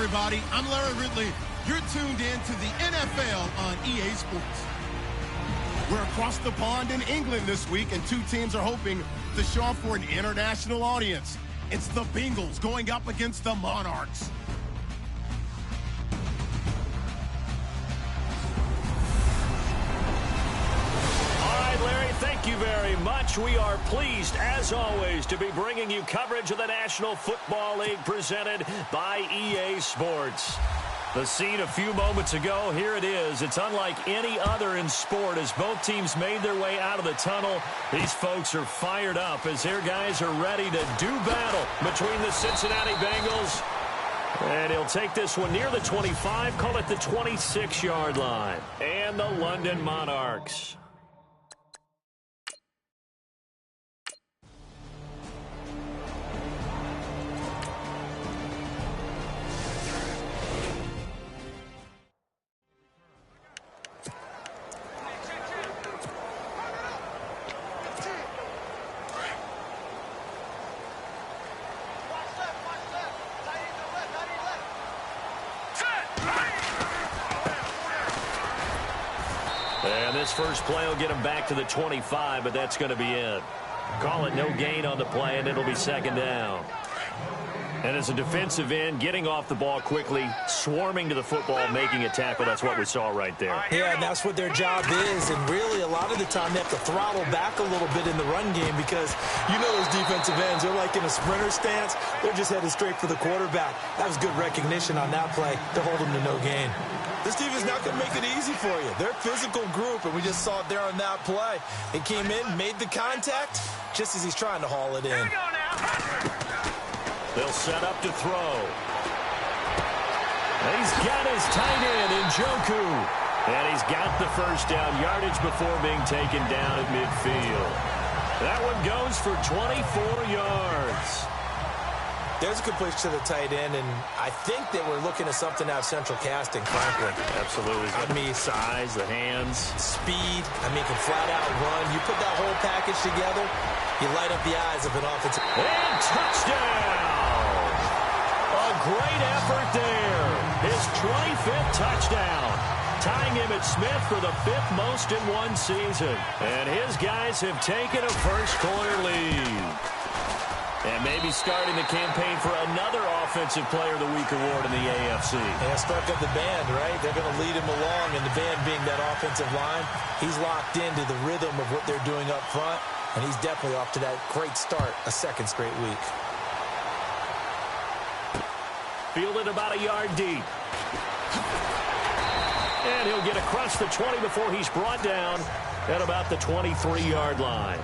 everybody. I'm Larry Ridley. You're tuned in to the NFL on EA Sports. We're across the pond in England this week, and two teams are hoping to show up for an international audience. It's the Bengals going up against the Monarchs. Larry, thank you very much. We are pleased, as always, to be bringing you coverage of the National Football League presented by EA Sports. The scene a few moments ago, here it is. It's unlike any other in sport as both teams made their way out of the tunnel. These folks are fired up as their guys are ready to do battle between the Cincinnati Bengals. And he'll take this one near the 25, call it the 26-yard line. And the London Monarchs. And this first play will get him back to the 25, but that's going to be it. Call it no gain on the play, and it'll be second down. And as a defensive end, getting off the ball quickly, swarming to the football, making a tackle, that's what we saw right there. Yeah, and that's what their job is. And really, a lot of the time, they have to throttle back a little bit in the run game because you know those defensive ends, they're like in a sprinter stance. They're just headed straight for the quarterback. That was good recognition on that play to hold them to no gain. This team is not going to make it easy for you. They're a physical group, and we just saw it there on that play. He came in, made the contact, just as he's trying to haul it in. They'll set up to throw. He's got his tight end in Njoku. And he's got the first down yardage before being taken down at midfield. That one goes for 24 yards. There's a completion to the tight end, and I think that we're looking at something out of central casting, frankly. Absolutely. I mean, size, the hands. Speed. I mean, can flat out run. You put that whole package together, you light up the eyes of an offensive. And touchdown! A great effort there. His 25th touchdown. Tying him at Smith for the 5th most in one season. And his guys have taken a first-quarter lead. And maybe starting the campaign for another Offensive Player of the Week award in the AFC. Yeah, struck up the band, right? They're going to lead him along, and the band being that offensive line, he's locked into the rhythm of what they're doing up front, and he's definitely off to that great start, a second straight week. Fielded about a yard deep. And he'll get across the 20 before he's brought down at about the 23-yard line.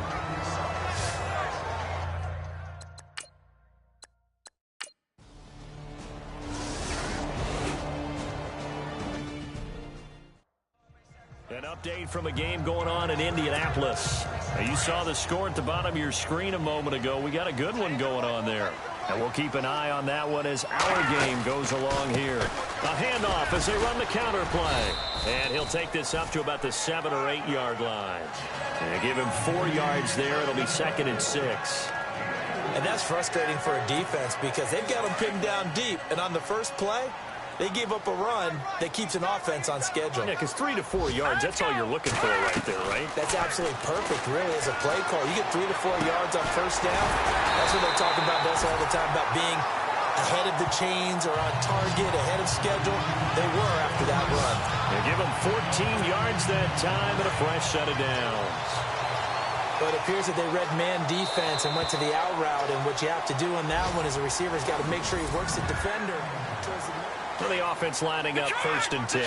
An update from a game going on in Indianapolis. Now, you saw the score at the bottom of your screen a moment ago. We got a good one going on there. And we'll keep an eye on that one as our game goes along here. A handoff as they run the counter play. And he'll take this up to about the 7 or 8 yard line. And give him 4 yards there. It'll be 2nd and 6. And that's frustrating for a defense because they've got them pinned down deep. And on the first play, they gave up a run that keeps an offense on schedule. Yeah, because 3 to 4 yards, that's all you're looking for right there, right? That's absolutely perfect, really, as a play call. You get 3 to 4 yards on first down. That's what they talk about us all the time, about being ahead of the chains or on target, ahead of schedule. They were after that run. They give them 14 yards that time and a fresh set of downs. But it appears that they read man defense and went to the out route, and what you have to do on that one is a receiver's got to make sure he works the defender towards the middle. For the offense lining up 1st and 10.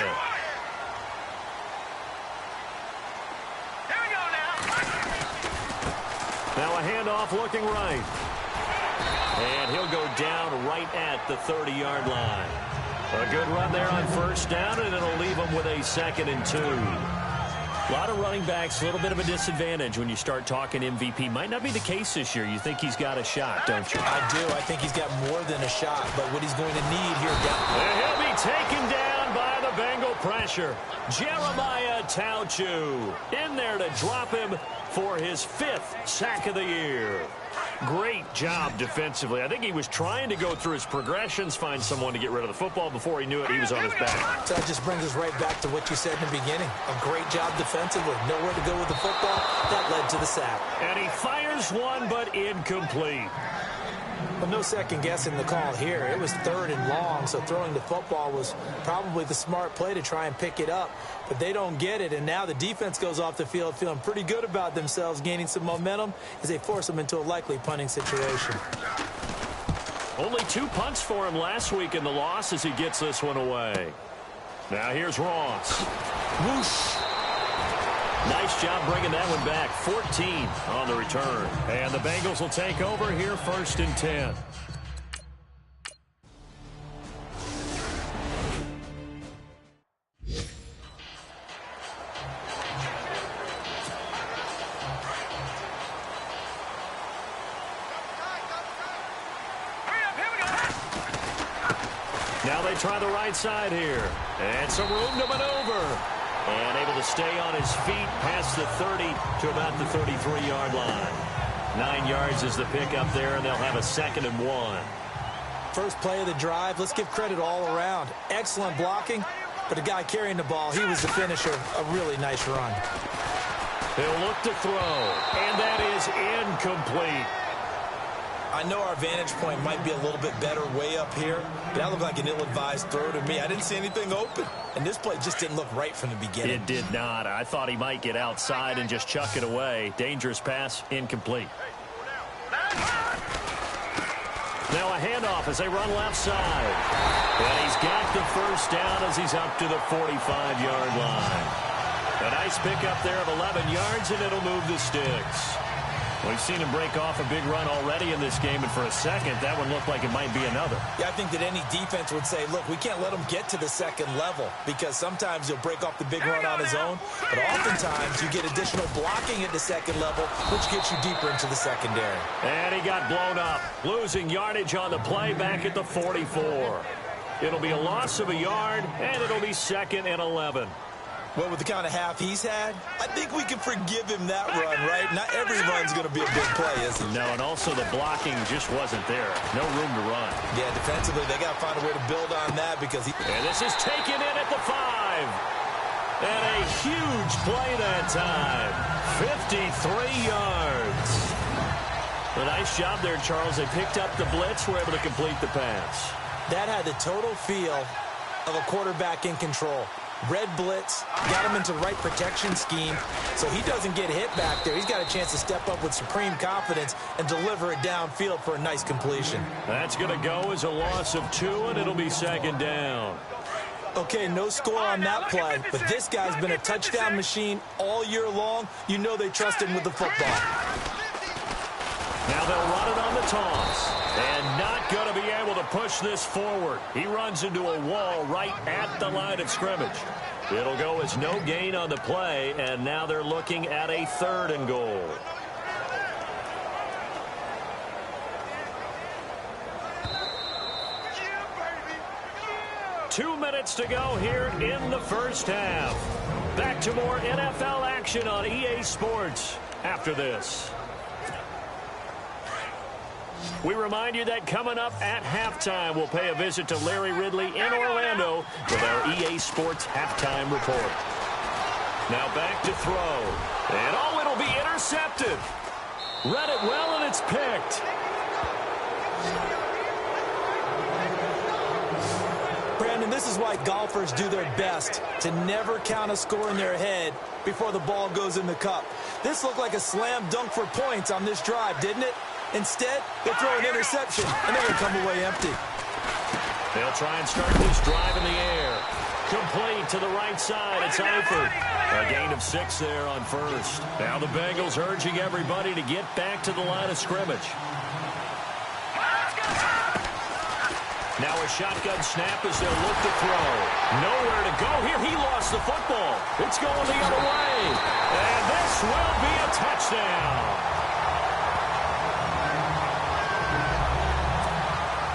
Now a handoff looking right. And he'll go down right at the 30-yard line. A good run there on first down, and it'll leave him with a 2nd and 2. A lot of running backs, a little bit of a disadvantage when you start talking MVP. Might not be the case this year. You think he's got a shot, don't you? I do. I think he's got more than a shot, but what he's going to need here down. And he'll be taken down by the Bengal pressure. Jeremiah Tauchu in there to drop him for his 5th sack of the year. Great job defensively. I think he was trying to go through his progressions, find someone to get rid of the football. Before he knew it, he was on his back. So that just brings us right back to what you said in the beginning. A great job defensively. Nowhere to go with the football. That led to the sack. And he fires one, but incomplete. Well, no second guessing the call here. It was 3rd and long, so throwing the football was probably the smart play to try and pick it up. But they don't get it, and now the defense goes off the field feeling pretty good about themselves, gaining some momentum as they force them into a likely punting situation. Only 2 punts for him last week in the loss as he gets this one away. Now here's Ross. Whoosh. Nice job bringing that one back. 14 on the return. And the Bengals will take over here, 1st and 10. Now they try the right side here. And some room to maneuver. And able to stay on his feet past the 30 to about the 33-yard line. 9 yards is the pickup there, and they'll have a 2nd and 1. First play of the drive. Let's give credit all around. Excellent blocking, but the guy carrying the ball, he was the finisher. A really nice run. He'll look to throw, and that is incomplete. I know our vantage point might be a little bit better way up here, but that looked like an ill-advised throw to me. I didn't see anything open, and this play just didn't look right from the beginning. It did not. I thought he might get outside and just chuck it away. Dangerous pass, incomplete. Now a handoff as they run left side. And he's got the first down as he's up to the 45-yard line. A nice pickup there of 11 yards, and it'll move the sticks. We've seen him break off a big run already in this game, and for a second, that one looked like it might be another. Yeah, I think that any defense would say, look, we can't let him get to the 2nd level because sometimes he'll break off the big run on his own, but oftentimes you get additional blocking at the 2nd level, which gets you deeper into the secondary. And he got blown up, losing yardage on the play back at the 44. It'll be a loss of a yard, and it'll be 2nd and 11. Well, with the kind of half he's had, I think we can forgive him that run, right? Not every run's going to be a big play, is it? No, and also the blocking just wasn't there. No room to run. Yeah, defensively, they got to find a way to build on that because he... And this is taken in at the 5. And a huge play that time. 53 yards. A nice job there, Charles. They picked up the blitz, were able to complete the pass. That had the total feel of a quarterback in control. Red blitz, got him into the right protection scheme, so he doesn't get hit back there. He's got a chance to step up with supreme confidence and deliver it downfield for a nice completion. That's going to go as a loss of 2, and it'll be 2nd down. Okay, no score on that play, but this guy's been a touchdown machine all year long. You know they trust him with the football. Now they'll run it on the toss. And not going to be able to push this forward. He runs into a wall right at the line of scrimmage. It'll go as no gain on the play, and now they're looking at a 3rd and goal. Yeah, 2 minutes to go here in the first half. Back to more NFL action on EA Sports after this. We remind you that coming up at halftime, we'll pay a visit to Larry Ridley in Orlando with our EA Sports halftime report. Now back to throw. And oh, it'll be intercepted. Read it well, and it's picked. Brandon, this is why golfers do their best to never count a score in their head before the ball goes in the cup. This looked like a slam dunk for points on this drive, didn't it? Instead, they throw an interception, and they're going to come away empty. They'll try and start this drive in the air. Complete to the right side. It's Eifert. A gain of 6 there on first. Now the Bengals urging everybody to get back to the line of scrimmage. Now a shotgun snap as they'll look to throw. Nowhere to go here. He lost the football. It's going the other way. And this will be a touchdown.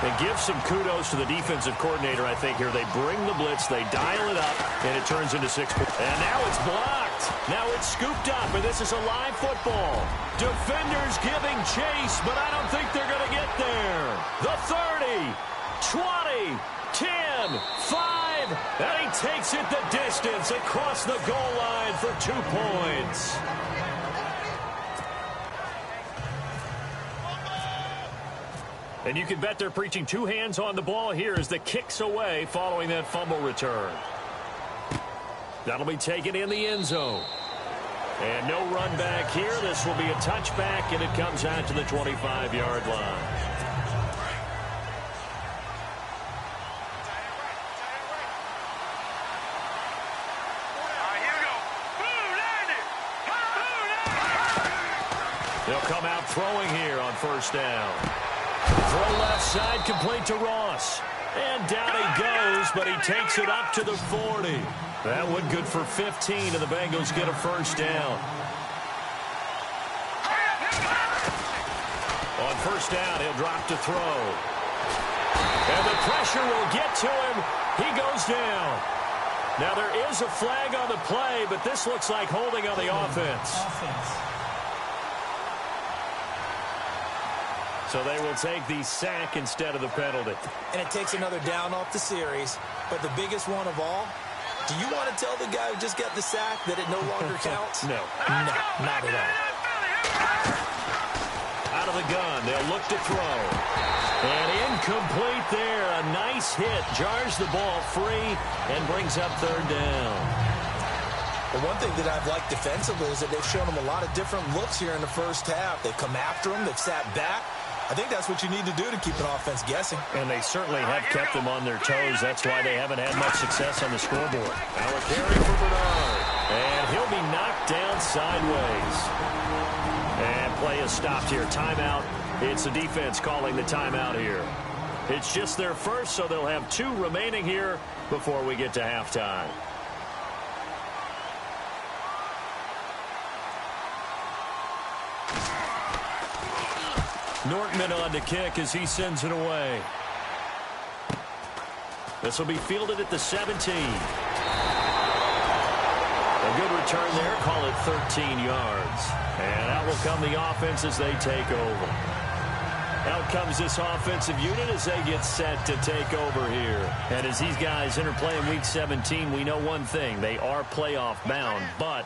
And give some kudos to the defensive coordinator, I think, here. They bring the blitz, they dial it up, and it turns into 6 points. And now it's blocked. Now it's scooped up, and this is a live football. Defenders giving chase, but I don't think they're going to get there. The 30, 20, 10, 5, and he takes it the distance across the goal line for 2 points. And you can bet they're preaching 2 hands on the ball here as the kick's away following that fumble return. That'll be taken in the end zone. And no run back here. This will be a touchback, and it comes out to the 25-yard line. They'll come out throwing here on first down. Throw left side, complete to Ross. And down he goes, but he takes it up to the 40. That one good for 15, and the Bengals get a first down. On first down, he'll drop to throw. And the pressure will get to him. He goes down. Now there is a flag on the play, but this looks like holding on the offense. So they will take the sack instead of the penalty. And it takes another down off the series. But the biggest one of all, do you want to tell the guy who just got the sack that it no longer counts? No. No, not at all. Out of the gun, they'll look to throw. And incomplete there. A nice hit. Jars the ball free and brings up third down. Well, one thing that I've liked defensively is that they've shown them a lot of different looks here in the first half. They've come after them. They've sat back. I think that's what you need to do to keep an offense guessing. And they certainly have kept them on their toes. That's why they haven't had much success on the scoreboard. Now a carry for Bernard. And he'll be knocked down sideways. And play is stopped here. Timeout. It's the defense calling the timeout here. It's just their first, so they'll have 2 remaining here before we get to halftime. Nortman on to kick as he sends it away. This will be fielded at the 17. A good return there. Call it 13 yards. And out will come the offense as they take over. Out comes this offensive unit as they get set to take over here. And as these guys interplay in Week 17, we know one thing. They are playoff bound, but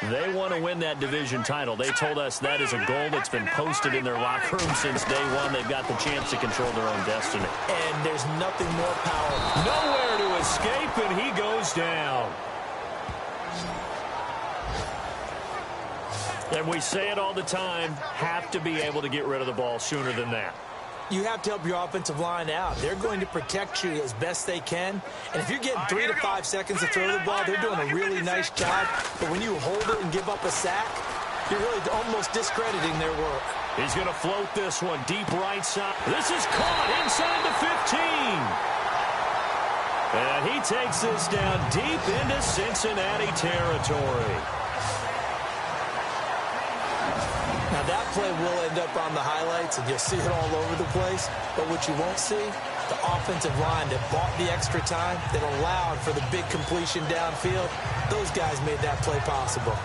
they want to win that division title. They told us that is a goal that's been posted in their locker room since day one. They've got the chance to control their own destiny. And there's nothing more powerful. Nowhere to escape, and he goes down. And we say it all the time, have to be able to get rid of the ball sooner than that. You have to help your offensive line out. They're going to protect you as best they can. And if you're getting 3 to 5 seconds to throw the ball, they're doing a really nice job. But when you hold it and give up a sack, you're really almost discrediting their work. He's going to float this one deep right side. This is caught inside the 15. And he takes this down deep into Cincinnati territory. Now, that play will end up on the highlights, and you'll see it all over the place. But what you won't see, the offensive line that bought the extra time, that allowed for the big completion downfield, those guys made that play possible.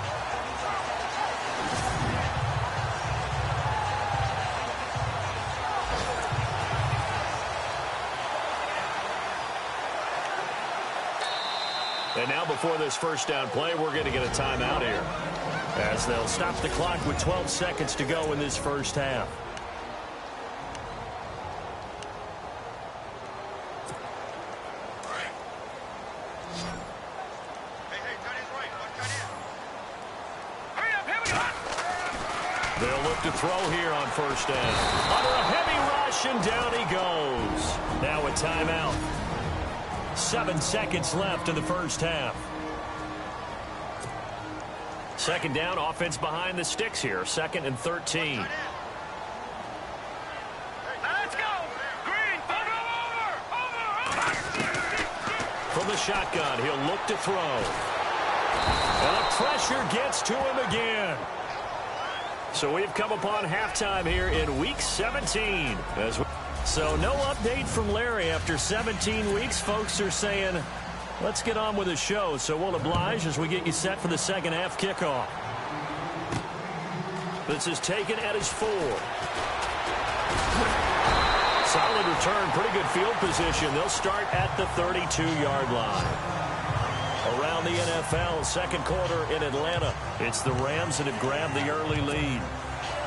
And now before this first down play, we're going to get a timeout here, as they'll stop the clock with 12 seconds to go in this first half. They'll look to throw here on first down. Under a heavy rush, and down he goes. Now a timeout. 7 seconds left in the first half. Second down, offense behind the sticks here. 2nd and 13. Let's go! Green, over! From the shotgun, he'll look to throw. And the pressure gets to him again. So we've come upon halftime here in Week 17. So no update from Larry after 17 weeks. Folks are saying Let's get on with the show, so we'll oblige as we get you set for the second half kickoff. This is taken at his 4. Solid return, pretty good field position. They'll start at the 32-yard line. Around the NFL, second quarter in Atlanta. It's the Rams that have grabbed the early lead.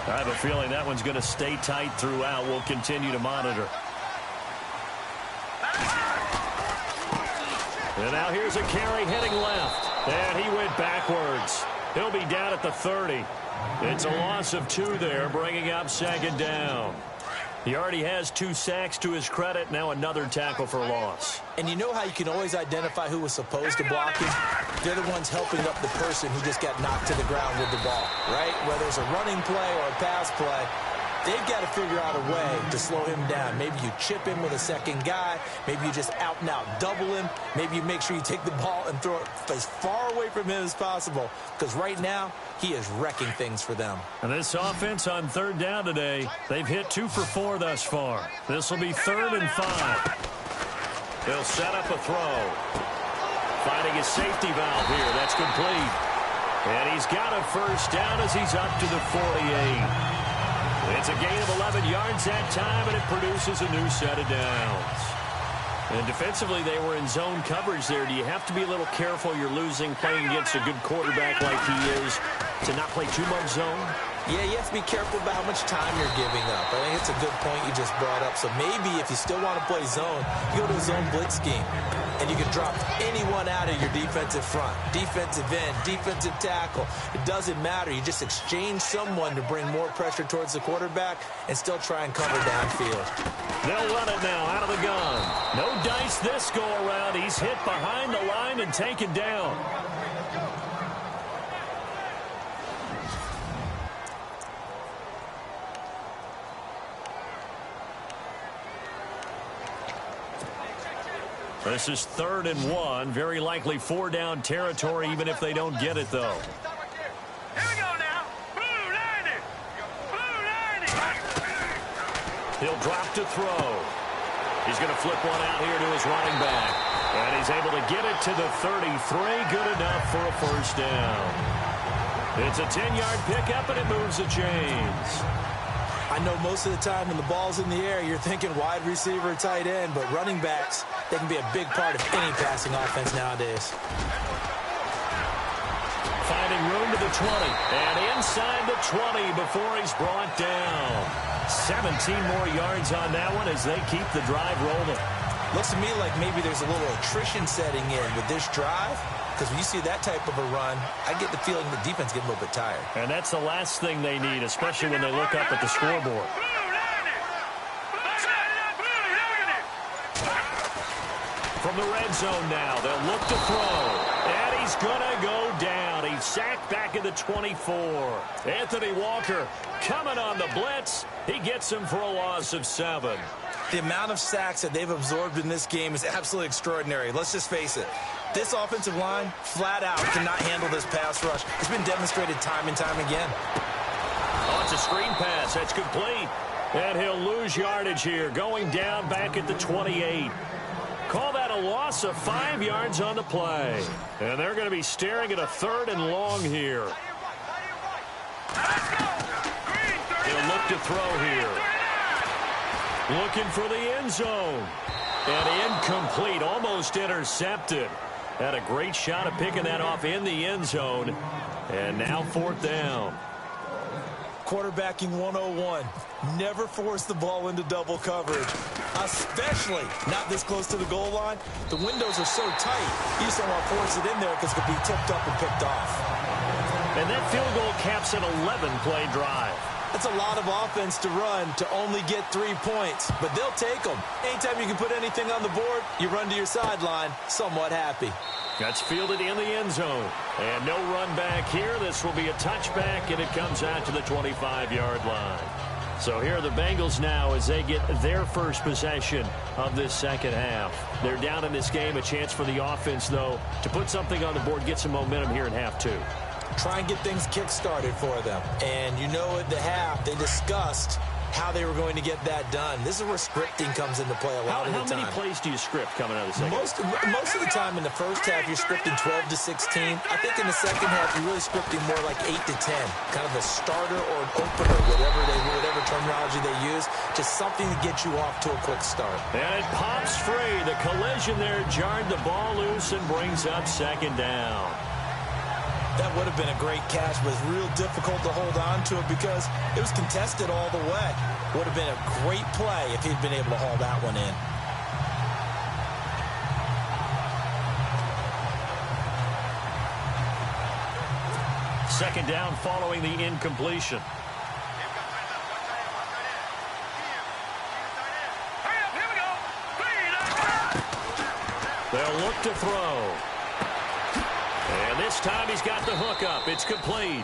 I have a feeling that one's going to stay tight throughout. We'll continue to monitor. And now here's a carry heading left. And he went backwards. He'll be down at the 30. It's a loss of 2 there, bringing up second down. He already has 2 sacks to his credit. Now another tackle for loss. And you know how you can always identify who was supposed to block him? They're the ones helping up the person who just got knocked to the ground with the ball, right? Whether it's a running play or a pass play, they've got to figure out a way to slow him down. Maybe you chip him with a second guy. Maybe you just out-and-out double him. Maybe you make sure you take the ball and throw it as far away from him as possible. Because right now, he is wrecking things for them. And this offense on third down today, they've hit 2 for 4 thus far. This will be 3rd and 5. They'll set up a throw. Finding a safety valve here. That's complete. And he's got a first down as he's up to the 48. It's a gain of 11 yards that time, and it produces a new set of downs. And defensively, they were in zone coverage there. Do you have to be a little careful? You're losing playing against a good quarterback like he is to not play too much zone? Yeah, you have to be careful about how much time you're giving up. I think it's a good point you just brought up. So maybe if you still want to play zone, you go to a zone blitz scheme. And you can drop anyone out of your defensive front. Defensive end, defensive tackle. It doesn't matter. You just exchange someone to bring more pressure towards the quarterback and still try and cover downfield. They'll run it now out of the gun. No dice this go around. He's hit behind the line and taken down. This is 3rd and 1. Very likely 4-down territory, even if they don't get it, though. Here we go now. Blue 90. Blue 90. He'll drop to throw. He's going to flip one out here to his running back. And he's able to get it to the 33. Good enough for a first down. It's a 10-yard pickup, and it moves the chains. I know most of the time when the ball's in the air, you're thinking wide receiver, tight end, but running backs, they can be a big part of any passing offense nowadays. Finding room to the 20, and inside the 20 before he's brought down. 17 more yards on that one as they keep the drive rolling. Looks to me like maybe there's a little attrition setting in with this drive. Because when you see that type of a run, I get the feeling the defense getting a little bit tired. And that's the last thing they need, especially when they look up at the scoreboard. From the red zone now, they'll look to throw. And he's going to go down. He's sacked back at the 24. Anthony Walker coming on the blitz. He gets him for a loss of 7. The amount of sacks that they've absorbed in this game is absolutely extraordinary. Let's just face it. This offensive line, flat out, cannot handle this pass rush. It's been demonstrated time and time again. Oh, it's a screen pass. That's complete. And he'll lose yardage here, going down back at the 28. Call that a loss of 5 yards on the play. And they're going to be staring at a 3rd and long here. He'll look to throw here. Looking for the end zone. And incomplete, almost intercepted. Had a great shot of picking that off in the end zone. And now 4th down. Quarterbacking 101. Never force the ball into double coverage. Especially not this close to the goal line. The windows are so tight. You just don't want to force it in there because it could be tipped up and picked off. And that field goal caps an 11-play drive. That's a lot of offense to run to only get 3 points, but they'll take them. Anytime you can put anything on the board, you run to your sideline, somewhat happy. That's fielded in the end zone. And no run back here. This will be a touchback, and it comes out to the 25-yard line. So here are the Bengals now as they get their first possession of this second half. They're down in this game. A chance for the offense, though, to put something on the board, get some momentum here in half 2. Try and get things kick-started for them. And you know at the half, they discussed how they were going to get that done. This is where scripting comes into play a lot of the time. How many plays do you script coming out of the second half? Most of the time in the first half, you're scripting 12 to 16. I think in the second half, you're really scripting more like 8 to 10. Kind of a starter or an opener, whatever terminology they use. Just something to get you off to a quick start. And it pops free. The collision there jarred the ball loose and brings up second down. That would have been a great catch, but it's real difficult to hold on to it because it was contested all the way. Would have been a great play if he'd been able to haul that one in. Second down following the incompletion. They'll look to throw. And this time he's got the hook up. It's complete.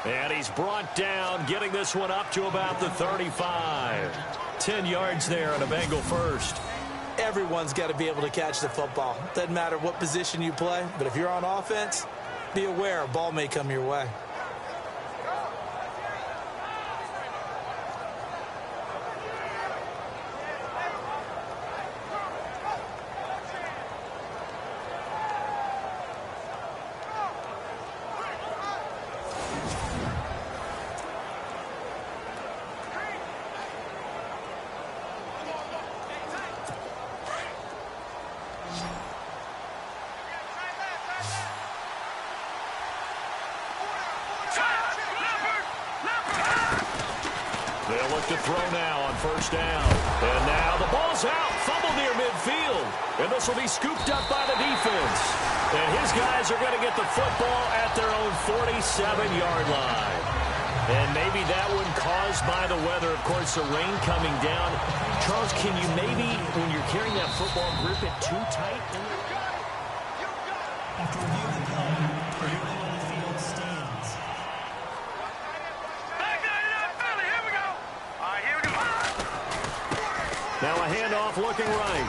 And he's brought down, getting this one up to about the 35. 10 yards there on a Bengal first. Everyone's got to be able to catch the football. Doesn't matter what position you play, but if you're on offense, be aware a ball may come your way. They'll look to throw now on first down. And now the ball's out. Fumble near midfield. And this will be scooped up by the defense. And his guys are going to get the football at their own 47-yard line. And maybe that one caused by the weather. Of course, the rain coming down. Charles, can you maybe, when you're carrying that football, grip it too tight? After reviewing the play, the unit on the field stands. Now a handoff looking right.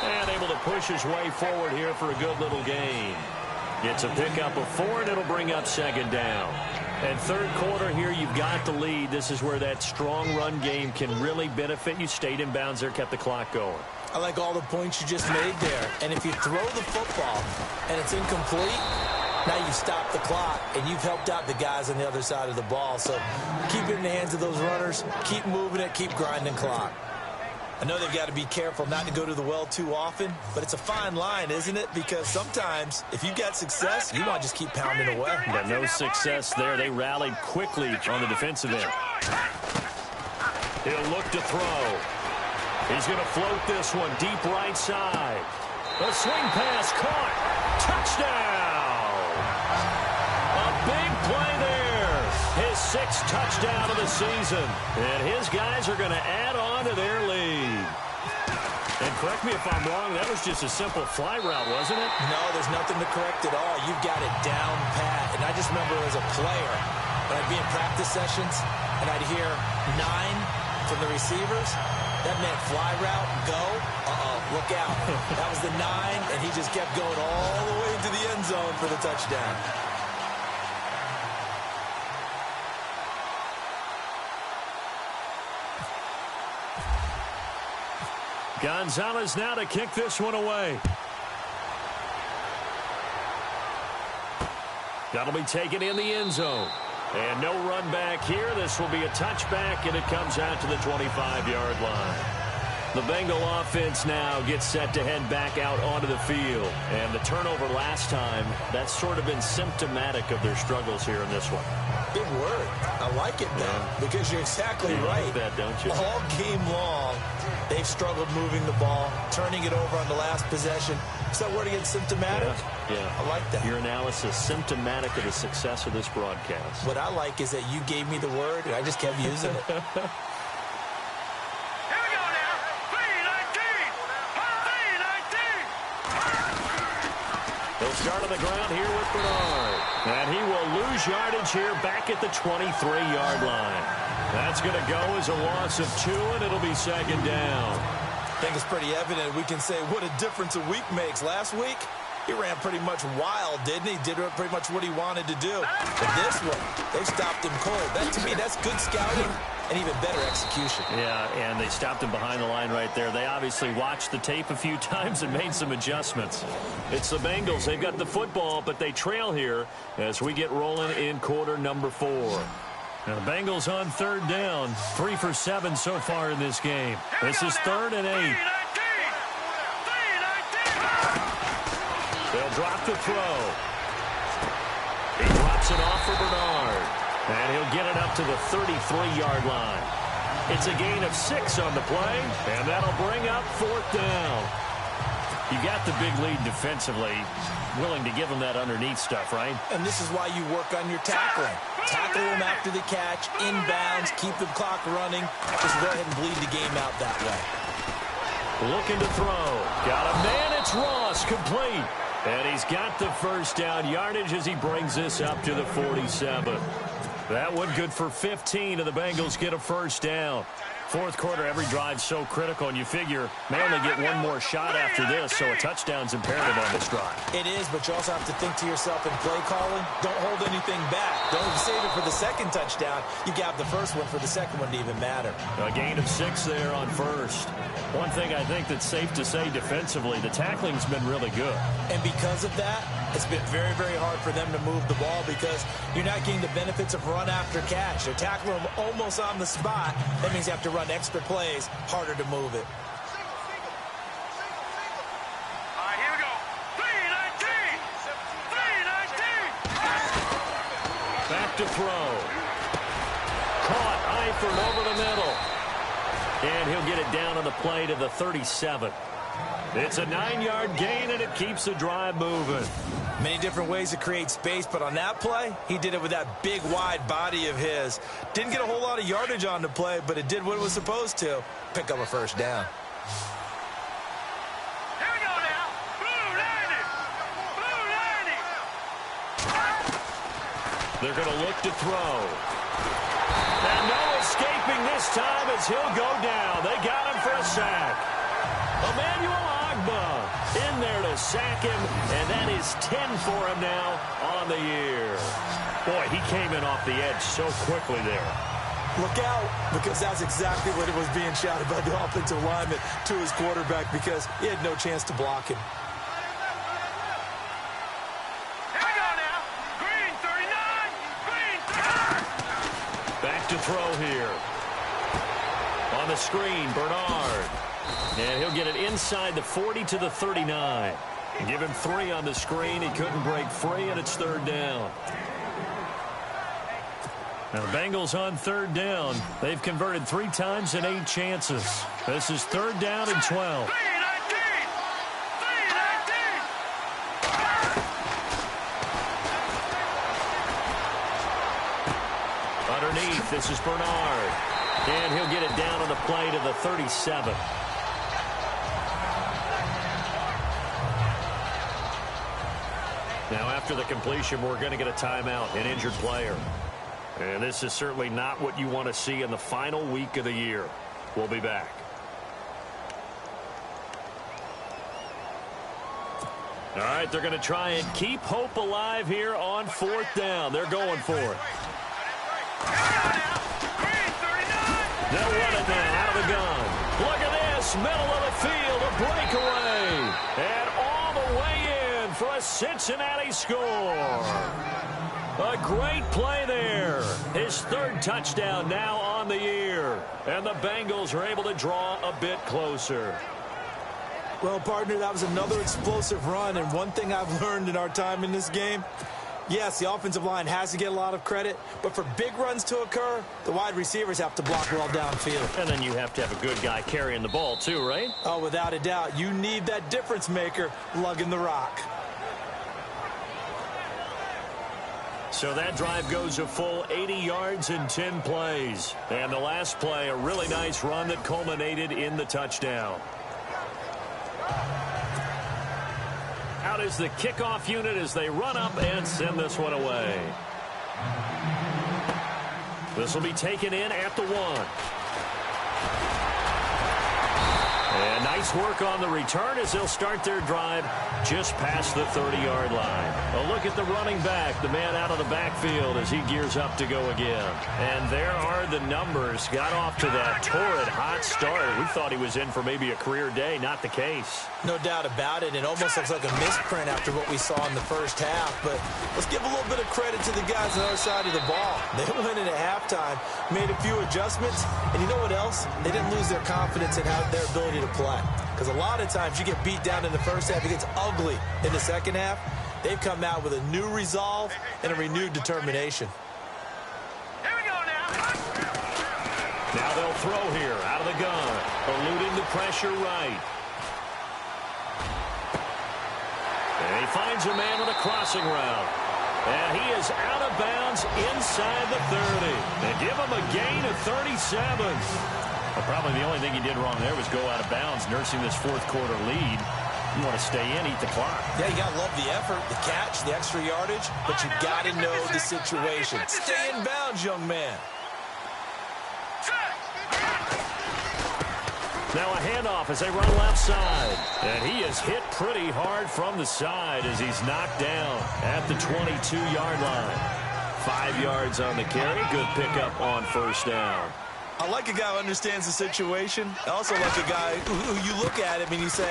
And able to push his way forward here for a good little gain. Gets a pickup of 4, and it'll bring up second down. And third quarter here, you've got the lead. This is where that strong run game can really benefit you. Stayed in bounds there, kept the clock going. I like all the points you just made there. And if you throw the football and it's incomplete, now you stop the clock, and you've helped out the guys on the other side of the ball. So keep it in the hands of those runners. Keep moving it. Keep grinding clock. I know they've got to be careful not to go to the well too often, but it's a fine line, isn't it? Because sometimes if you've got success, you want to just keep pounding away. Got no success there. They rallied quickly on the defensive end. He'll look to throw. He's going to float this one deep right side. A swing pass caught. Touchdown. A big play there. His 6th touchdown of the season. And his guys are going to add on to their lead. And correct me if I'm wrong, that was just a simple fly route, wasn't it? No, there's nothing to correct at all. You've got it down pat. And I just remember as a player, when I'd be in practice sessions, and I'd hear 9 from the receivers, that meant fly route, go, look out. That was the 9, and he just kept going all the way into the end zone for the touchdown. Gonzalez now to kick this one away. That'll be taken in the end zone. And no run back here. This will be a touchback, and it comes out to the 25-yard line. The Bengal offense now gets set to head back out onto the field. And the turnover last time, that's sort of been symptomatic of their struggles here in this one. Big word. I like it, though, because you're exactly right. Like that, don't you? All game long, they've struggled moving the ball, turning it over on the last possession. Is that word again, symptomatic? Yeah. I like that. Your analysis, symptomatic of the success of this broadcast. What I like is that you gave me the word, and I just kept using it. He'll start on the ground here with Bernard. And he will lose yardage here back at the 23-yard line. That's going to go as a loss of 2, and it'll be second down. I think it's pretty evident we can say what a difference a week makes. Last week, He ran pretty much wild, didn't he? Did pretty much what he wanted to do. But this one, they stopped him cold. That, to me, that's good scouting and even better execution. Yeah, and they stopped him behind the line right there. They obviously watched the tape a few times and made some adjustments. It's the Bengals. They've got the football, but they trail here as we get rolling in quarter number 4. Now the Bengals on third down, 3 for 7 so far in this game. This is 3rd and 8. They'll drop the throw. He drops it off for Bernard. And he'll get it up to the 33-yard line. It's a gain of 6 on the play, and that'll bring up 4th down. You got the big lead defensively, willing to give them that underneath stuff, right? And this is why you work on your tackling. Tackle them after the catch, inbounds, keep the clock running. Just go ahead and bleed the game out that way. Looking to throw. Got a man, it's Ross, complete. And he's got the first down yardage as he brings this up to the 47. That one good for 15, and the Bengals get a first down. Fourth quarter, every drive's so critical, and you figure may only get one more shot after this, so a touchdown's imperative on this drive. It is, but you also have to think to yourself in play calling, don't hold anything back. Don't save it for the second touchdown. You got the first one for the second one to even matter. A gain of 6 there on first. One thing I think that's safe to say defensively, the tackling's been really good. And because of that, it's been very, very hard for them to move the ball because you're not getting the benefits of run after catch. They're tackling them almost on the spot. That means you have to run extra plays, harder to move it. All right, here we go. 3-19. 3-19. Back to throw. Caught Eifert over the middle. And he'll get it down on the play to the 37. It's a 9-yard gain, and it keeps the drive moving. Many different ways to create space, but on that play, he did it with that big, wide body of his. Didn't get a whole lot of yardage on the play, but it did what it was supposed to. Pick up a first down. Here we go now. Blue 90. Blue 90. They're going to look to throw. And no escaping this time as he'll go down. They got him for a sack. Emmanuel Agba in there to sack him, and that is 10 for him now on the year. Boy, he came in off the edge so quickly there. Look out, because that's exactly what it was being shouted by the offensive lineman to his quarterback because he had no chance to block him. Here we go now. Green 39. Green 39. Back to throw here. On the screen, Bernard. And he'll get it inside the 40 to the 39. Give him 3 on the screen. He couldn't break free, and it's 3rd down. Now the Bengals on 3rd down. They've converted 3 times in 8 chances. This is 3rd down and 12. 3-19. 3-19. Underneath, this is Bernard. And he'll get it down on the play to the 37. Now, after the completion, we're going to get a timeout, an injured player. And this is certainly not what you want to see in the final week of the year. We'll be back. All right, they're going to try and keep hope alive here on 4th down. They're going for it. They'll run it now out of the gun. Look at this, middle of the field, a breakaway. And all the way in for a Cincinnati score. A great play there. His 3rd touchdown now on the year. And the Bengals are able to draw a bit closer. Well, partner, that was another explosive run. And one thing I've learned in our time in this game, yes, the offensive line has to get a lot of credit, but for big runs to occur, the wide receivers have to block well downfield. And then you have to have a good guy carrying the ball too, right? Oh, without a doubt. You need that difference maker lugging the rock. So that drive goes a full 80 yards in 10 plays. And the last play, a really nice run that culminated in the touchdown. Out is the kickoff unit as they run up and send this one away. This will be taken in at the 1. And nice work on the return as they'll start their drive just past the 30-yard line. A look at the running back, the man out of the backfield as he gears up to go again. And there are the numbers. Got off to that torrid hot start. We thought he was in for maybe a career day. Not the case. No doubt about it. It almost looks like a misprint after what we saw in the first half. But let's give a little bit of credit to the guys on the other side of the ball. They went in at halftime, made a few adjustments, and you know what else? They didn't lose their confidence in their ability to play. Because a lot of times you get beat down in the first half, it gets ugly in the second half. They've come out with a new resolve and a renewed determination. Here we go now. Now they'll throw here out of the gun, eluding the pressure right. And he finds a man with a crossing route. And he is out of bounds inside the 30. And give him a gain of 37. Well, probably the only thing he did wrong there was go out of bounds, nursing this fourth quarter lead. You want to stay in, eat the clock. Yeah, you got to love the effort, the catch, the extra yardage, but you got to know the situation. Stay in bounds, young man. Now a handoff as they run left side. And he is hit pretty hard from the side as he's knocked down at the 22-yard line. 5 yards on the carry. Good pickup on first down. I like a guy who understands the situation. I also like a guy who you look at him and you say,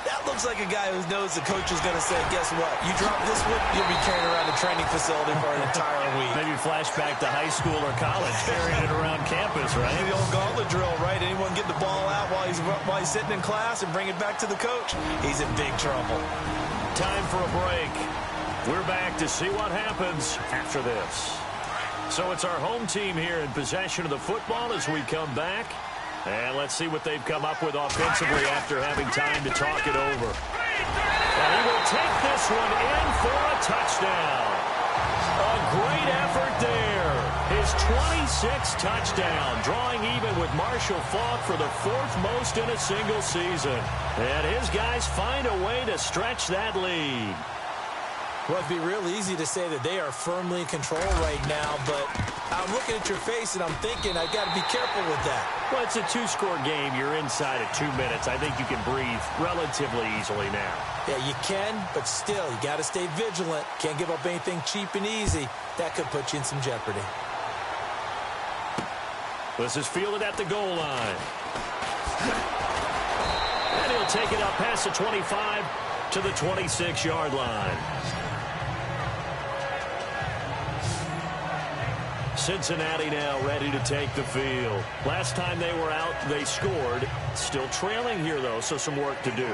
that looks like a guy who knows the coach is going to say, guess what? You drop this one, you'll be carrying around the training facility for an entire week. Maybe flashback to high school or college, carrying it around campus, right? The old gauntlet drill, right? Anyone get the ball out while he's sitting in class and bring it back to the coach? He's in big trouble. Time for a break. We're back to see what happens after this. So it's our home team here in possession of the football as we come back. And let's see what they've come up with offensively after having time to talk it over. And he will take this one in for a touchdown. A great effort there. His 26th touchdown, drawing even with Marshall Faulk for the 4th most in a single season. And his guys find a way to stretch that lead. Well, it'd be real easy to say that they are firmly in control right now, but I'm looking at your face and I'm thinking I've got to be careful with that. Well, it's a 2-score game. You're inside of 2 minutes. I think you can breathe relatively easily now. Yeah, you can, but still, you got to stay vigilant. Can't give up anything cheap and easy. That could put you in some jeopardy. This is fielded at the goal line. And he'll take it up past the 25 to the 26-yard line. Cincinnati now ready to take the field. Last time they were out, they scored. Still trailing here, though, so some work to do.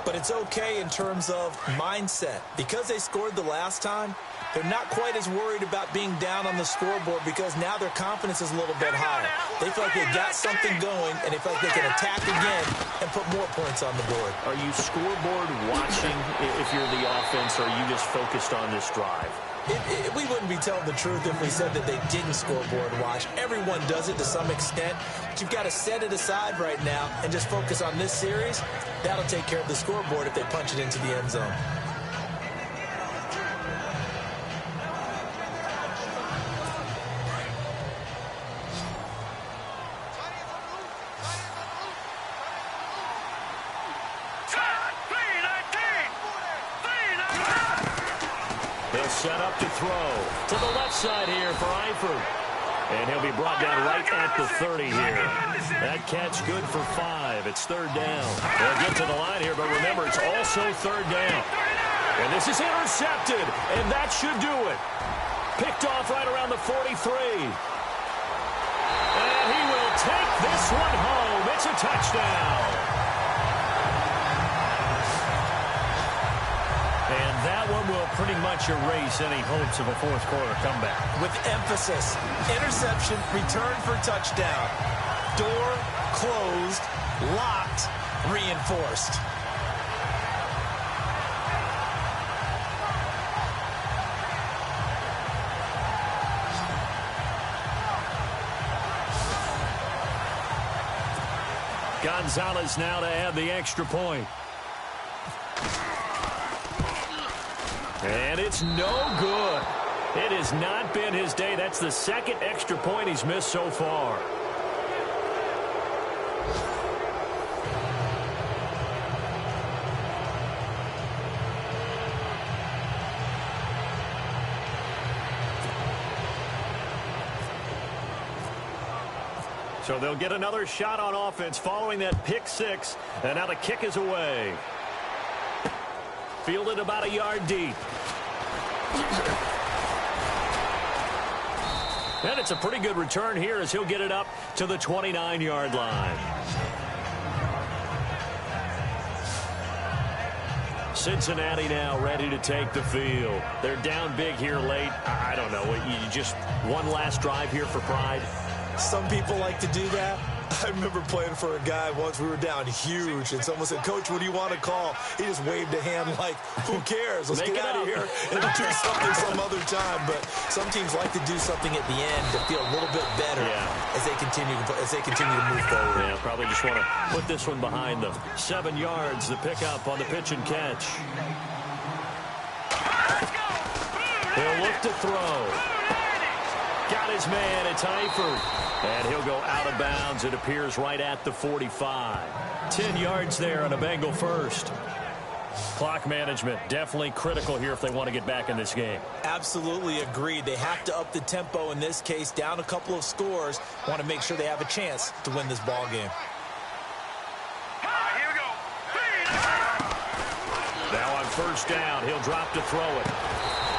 But it's okay in terms of mindset. Because they scored the last time, they're not quite as worried about being down on the scoreboard because now their confidence is a little bit higher. They feel like they got something going, and they feel like they can attack again and put more points on the board. Are you scoreboard watching if you're the offense, or are you just focused on this drive? We wouldn't be telling the truth if we said that they didn't scoreboard watch. Everyone does it to some extent, but you've got to set it aside right now and just focus on this series. That'll take care of the scoreboard if they punch it into the end zone. Set up to throw to the left side here for Eifert. And he'll be brought down right at the 30 here. That catch good for 5. It's third down. They'll get to the line here, but remember, it's also third down. And this is intercepted, and that should do it. Picked off right around the 43. And he will take this one home. It's a touchdown. And that one will pretty much erase any hopes of a fourth quarter comeback. With emphasis, interception, return for touchdown. Door closed, locked, reinforced. Gonzalez now to add the extra point. And it's no good. It has not been his day. That's the second extra point he's missed so far. So they'll get another shot on offense following that pick six. And now the kick is away. Fielded about a yard deep. And it's a pretty good return here as he'll get it up to the 29-yard line. Cincinnati now ready to take the field. They're down big here late. I don't know. You just one last drive here for pride. Some people like to do that. I remember playing for a guy once. We were down huge, and someone said, "Coach, what do you want to call?" He just waved a hand like, "Who cares? Let's get out of here and do something some other time." But some teams like to do something at the end to feel a little bit better as they continue to move forward. Yeah, probably just want to put this one behind them. 7 yards, the pickup on the pitch and catch. He'll look to throw. Got his man. It's Eifert. And he'll go out of bounds. It appears right at the 45. 10 yards there on a Bengal first. Clock management definitely critical here if they want to get back in this game. Absolutely agreed. They have to up the tempo in this case, down a couple of scores. Want to make sure they have a chance to win this ball game. Here we go. Now on first down, he'll drop to throw it.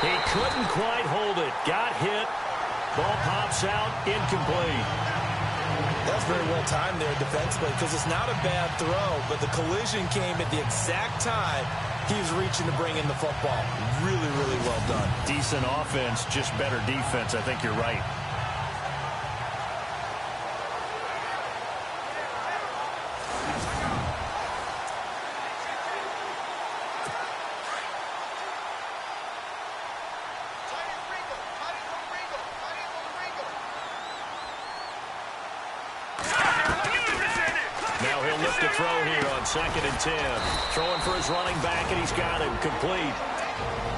He couldn't quite hold it. Got hit. Ball pops out, incomplete. That's very well timed there defensively because it's not a bad throw, but the collision came at the exact time he was reaching to bring in the football. Really, really well done. Decent offense, just better defense. I think you're right. Throw here on 2nd and 10. Throwing for his running back, and he's got him complete.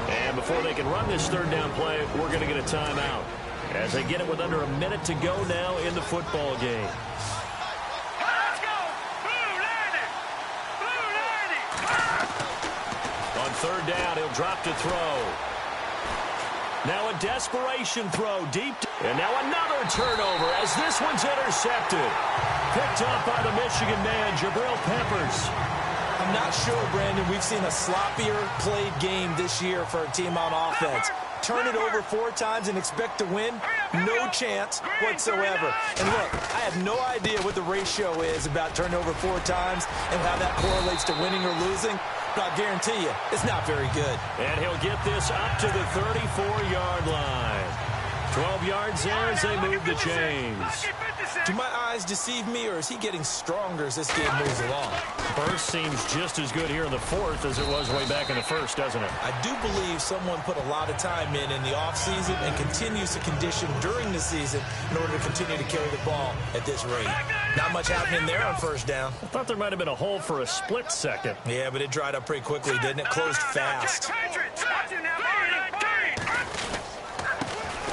And before they can run this third down play, we're going to get a timeout as they get it with under a minute to go now in the football game. Let's go! Blue 90! Blue 90! On third down, he'll drop to throw. Now a desperation throw deep. And now another turnover as this one's intercepted. Picked up by the Michigan man, Jabril Peppers. I'm not sure, Brandon. We've seen a sloppier played game this year for a team on offense. Turn it over 4 times and expect to win? No chance whatsoever. And look, I have no idea what the ratio is about turnover 4 times and how that correlates to winning or losing. But I'll guarantee you, it's not very good. And he'll get this up to the 34-yard line. 12 yards there as they move the chains. Do my eyes deceive me, or is he getting stronger as this game moves along? Burst seems just as good here in the 4th as it was way back in the 1st, doesn't it? I do believe someone put a lot of time in the offseason and continues to condition during the season in order to continue to carry the ball at this rate. Not much happening there on first down. I thought there might have been a hole for a split second. Yeah, but it dried up pretty quickly, didn't it? Closed fast.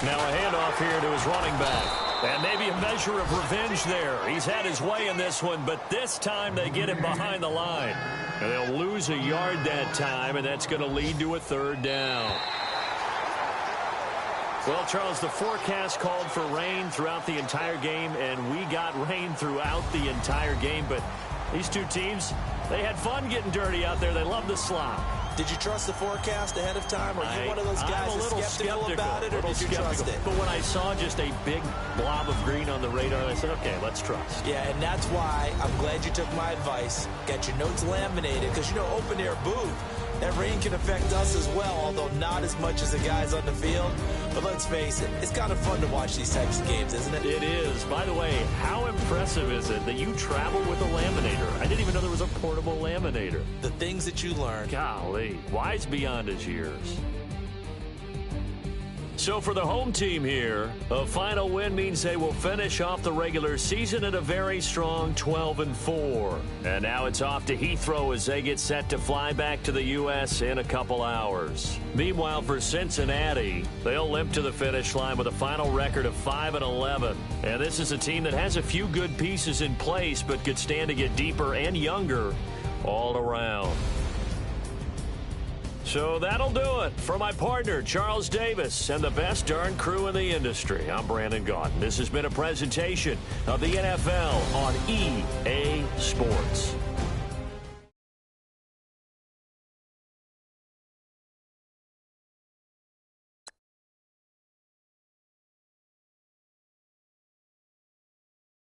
Now a handoff here to his running back. And maybe a measure of revenge there. He's had his way in this one, but this time they get him behind the line. And they'll lose a yard that time, and that's going to lead to a third down. Well, Charles, the forecast called for rain throughout the entire game, and we got rain throughout the entire game. But these two teams, they had fun getting dirty out there. They love the slop. Did you trust the forecast ahead of time? Or are you one of those guys that's skeptical about it, or did you trust it? But when I saw just a big blob of green on the radar, I said, okay, let's trust. Yeah, and that's why I'm glad you took my advice. Got your notes laminated, because, you know, open-air booth, that rain can affect us as well, although not as much as the guys on the field. But let's face it, it's kind of fun to watch these types of games, isn't it? It is. By the way, how impressive is it that you travel with a laminator? I didn't even know there was a portable laminator. The things that you learn. Golly, wise beyond his years. So for the home team here, a final win means they will finish off the regular season at a very strong 12-4. And now it's off to Heathrow as they get set to fly back to the U.S. in a couple hours. Meanwhile, for Cincinnati, they'll limp to the finish line with a final record of 5-11. And this is a team that has a few good pieces in place, but could stand to get deeper and younger all around. So that'll do it. For my partner, Charles Davis, and the best darn crew in the industry, I'm Brandon Gaudin. This has been a presentation of the NFL on EA Sports.